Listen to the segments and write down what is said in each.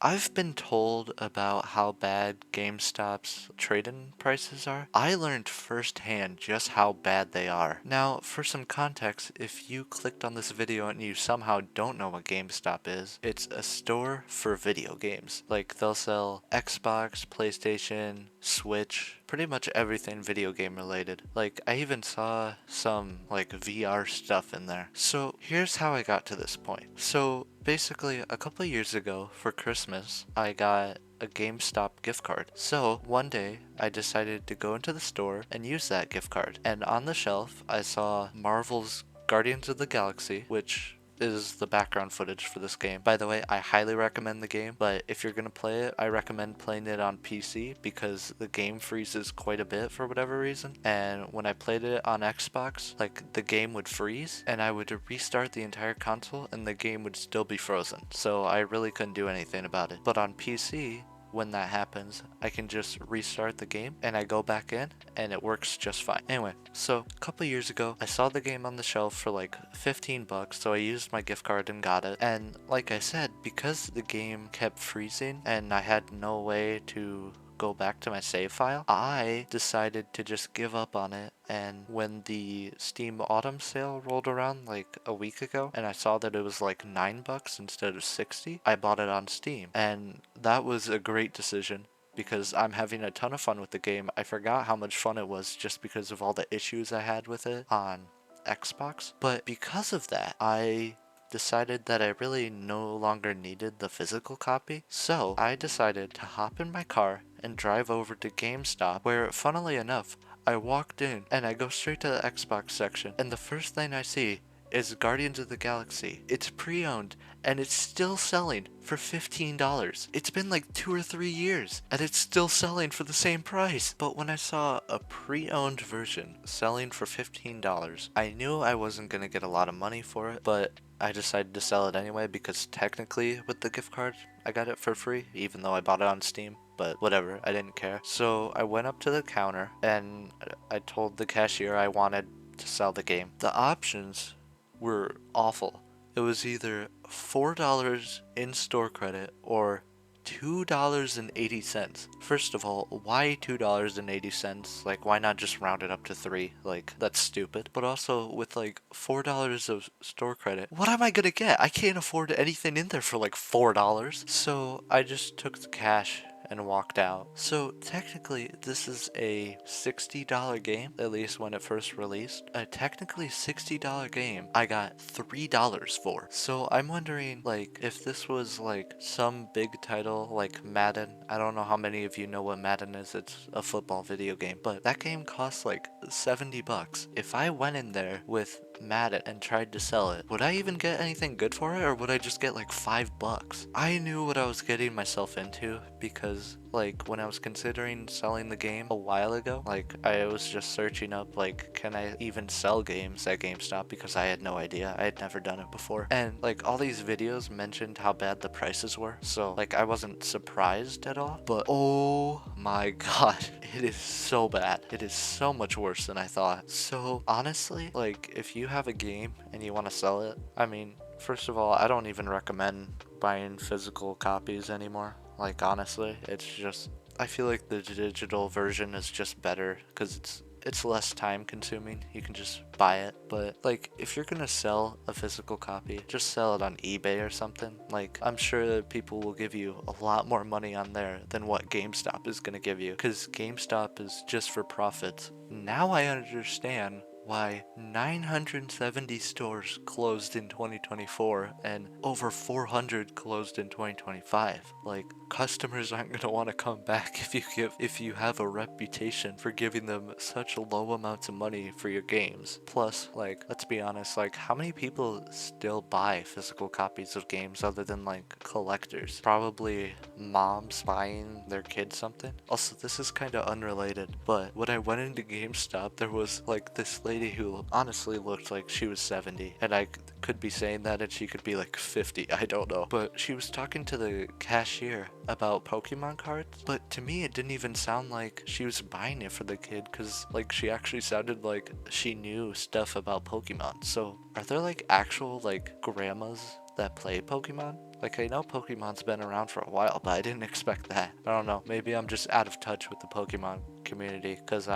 I've been told about how bad GameStop's trade-in prices are. I learned firsthand just how bad they are. Now, for some context, if you clicked on this video and you somehow don't know what GameStop is, it's a store for video games. Like, they'll sell Xbox, PlayStation, Switch, pretty much everything video game related. Like, I even saw some, like, VR stuff in there. So, here's how I got to this point. So, basically, a couple of years ago for Christmas, I got a GameStop gift card. So one day, I decided to go into the store and use that gift card. And on the shelf, I saw Marvel's Guardians of the Galaxy, which is the background footage for this game. By the way, I highly recommend the game, but if you're gonna play it, I recommend playing it on PC because the game freezes quite a bit for whatever reason. And when I played it on Xbox, like the game would freeze and I would restart the entire console and the game would still be frozen. So I really couldn't do anything about it. But on PC, when that happens, I can just restart the game and I go back in and it works just fine. Anyway, so a couple years ago, I saw the game on the shelf for like 15 bucks, so I used my gift card and got it. And like I said, because the game kept freezing and I had no way to go back to my save file, I decided to just give up on it. And when the Steam Autumn sale rolled around like a week ago and I saw that it was like $9 instead of 60, I bought it on Steam. And that was a great decision because I'm having a ton of fun with the game. I forgot how much fun it was just because of all the issues I had with it on Xbox. But because of that, I decided that I really no longer needed the physical copy. So I decided to hop in my car and drive over to GameStop, where, funnily enough, I walked in and I go straight to the Xbox section, and the first thing I see is Guardians of the Galaxy. It's pre-owned and it's still selling for $15. It's been like 2 or 3 years and it's still selling for the same price. But when I saw a pre-owned version selling for $15, I knew I wasn't gonna get a lot of money for it, but I decided to sell it anyway because technically with the gift card, I got it for free, even though I bought it on Steam. But whatever, I didn't care. So I went up to the counter and I told the cashier I wanted to sell the game. The options were awful. It was either $4 in store credit or $2.80. First of all, why $2.80? Like, why not just round it up to 3? Like, that's stupid. But also, with like $4 of store credit, what am I gonna get? I can't afford anything in there for like $4. So I just took the cash and walked out. So technically, this is a $60 game, at least when it first released. A technically $60 game I got $3 for. So I'm wondering, like, if this was like some big title like Madden. I don't know how many of you know what Madden is. It's a football video game, but that game costs like 70 bucks. If I went in there with Madden and tried to sell it, would I even get anything good for it, or would I just get like $5? I knew what I was getting myself into because, like, when I was considering selling the game a while ago, like, I was just searching up, like, can I even sell games at GameStop, because I had no idea. I had never done it before. And, like, all these videos mentioned how bad the prices were, so, like, I wasn't surprised at all. But, oh my god, it is so bad. It is so much worse than I thought. So, honestly, like, if you have a game and you want to sell it, I mean, first of all, I don't even recommend buying physical copies anymore. Like, honestly, it's just, I feel like the digital version is just better because it's less time consuming. You can just buy it. But like, if you're gonna sell a physical copy, just sell it on eBay or something. Like, I'm sure that people will give you a lot more money on there than what GameStop is gonna give you, because GameStop is just for profits. Now I understand why 970 stores closed in 2024 and over 400 closed in 2025. Like, customers aren't going to want to come back if you have a reputation for giving them such low amounts of money for your games. Plus, like, let's be honest, like, how many people still buy physical copies of games other than like collectors? Probably moms buying their kids something. Also, this is kind of unrelated, but when I went into GameStop, there was like this lady who honestly looked like she was 70, and I could be saying that and she could be like 50, I don't know. But she was talking to the cashier about Pokemon cards, but to me it didn't even sound like she was buying it for the kid, because like she actually sounded like she knew stuff about Pokemon. So are there like actual like grandmas that play Pokemon? Like, I know Pokemon's been around for a while, but I didn't expect that. I don't know. Maybe I'm just out of touch with the Pokemon community because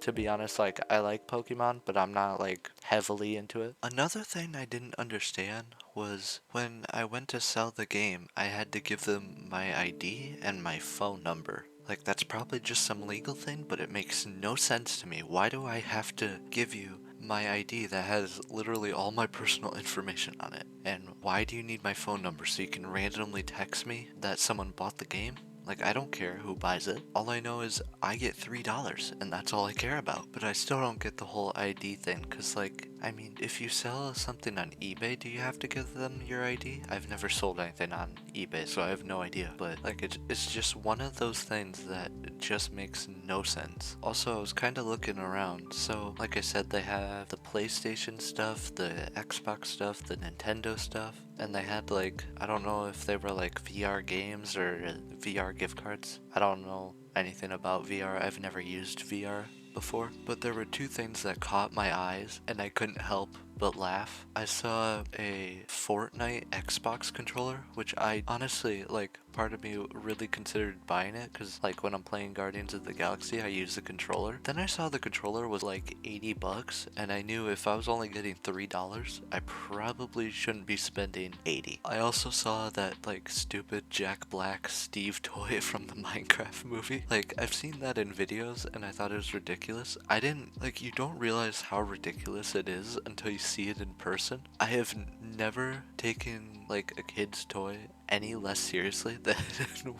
to be honest, like, I like Pokemon, but I'm not, like, heavily into it. Another thing I didn't understand was when I went to sell the game, I had to give them my ID and my phone number. Like, that's probably just some legal thing, but it makes no sense to me. Why do I have to give you my ID that has literally all my personal information on it? And why do you need my phone number so you can randomly text me that someone bought the game? Like, I don't care who buys it. All I know is I get $3, and that's all I care about. But I still don't get the whole ID thing, because, like, I mean, if you sell something on eBay, do you have to give them your ID? I've never sold anything on eBay, so I have no idea. But, like, it's just one of those things that just makes no sense. Also, I was kind of looking around. So, like I said, they have the PlayStation stuff, the Xbox stuff, the Nintendo stuff. And they had, like, I don't know if they were like VR games or VR gift cards. I don't know anything about VR. I've never used VR before. But there were two things that caught my eyes and I couldn't help but laugh. I saw a Fortnite Xbox controller, which I honestly, like, part of me really considered buying it because, like, when I'm playing Guardians of the Galaxy, I use the controller. Then I saw the controller was like 80 bucks, and I knew if I was only getting $3, I probably shouldn't be spending 80. I also saw that, like, stupid Jack Black Steve toy from the Minecraft movie. Like, I've seen that in videos, and I thought it was ridiculous. I didn't, like, you don't realize how ridiculous it is until you see it in person. I have never taken, like, a kid's toy any less seriously than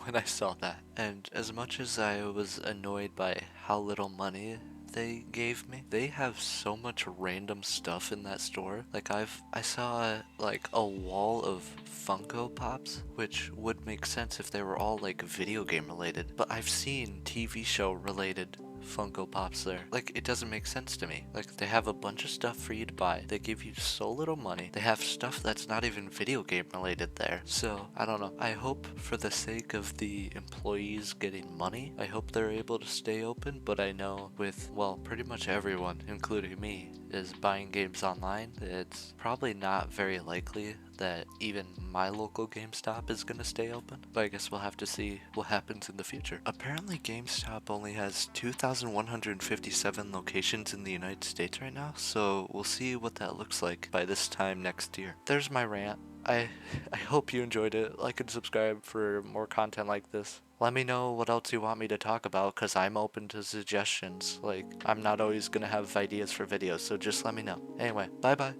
when I saw that. And as much as I was annoyed by how little money they gave me, they have so much random stuff in that store. Like, I saw like a wall of Funko Pops, which would make sense if they were all like video game related, but I've seen TV show related Funko Pops there. Like, it doesn't make sense to me. Like, they have a bunch of stuff for you to buy. They give you so little money. They have stuff that's not even video game related there. So, I don't know. I hope for the sake of the employees getting money, I hope they're able to stay open, but I know with, well, pretty much everyone, including me, is buying games online, it's probably not very likely that even my local GameStop is gonna stay open, but I guess we'll have to see what happens in the future. Apparently GameStop only has 2,157 locations in the United States right now, so we'll see what that looks like by this time next year. There's my rant. I hope you enjoyed it. Like and subscribe for more content like this. Let me know what else you want me to talk about, because I'm open to suggestions. Like, I'm not always gonna have ideas for videos, so just let me know. Anyway, bye bye.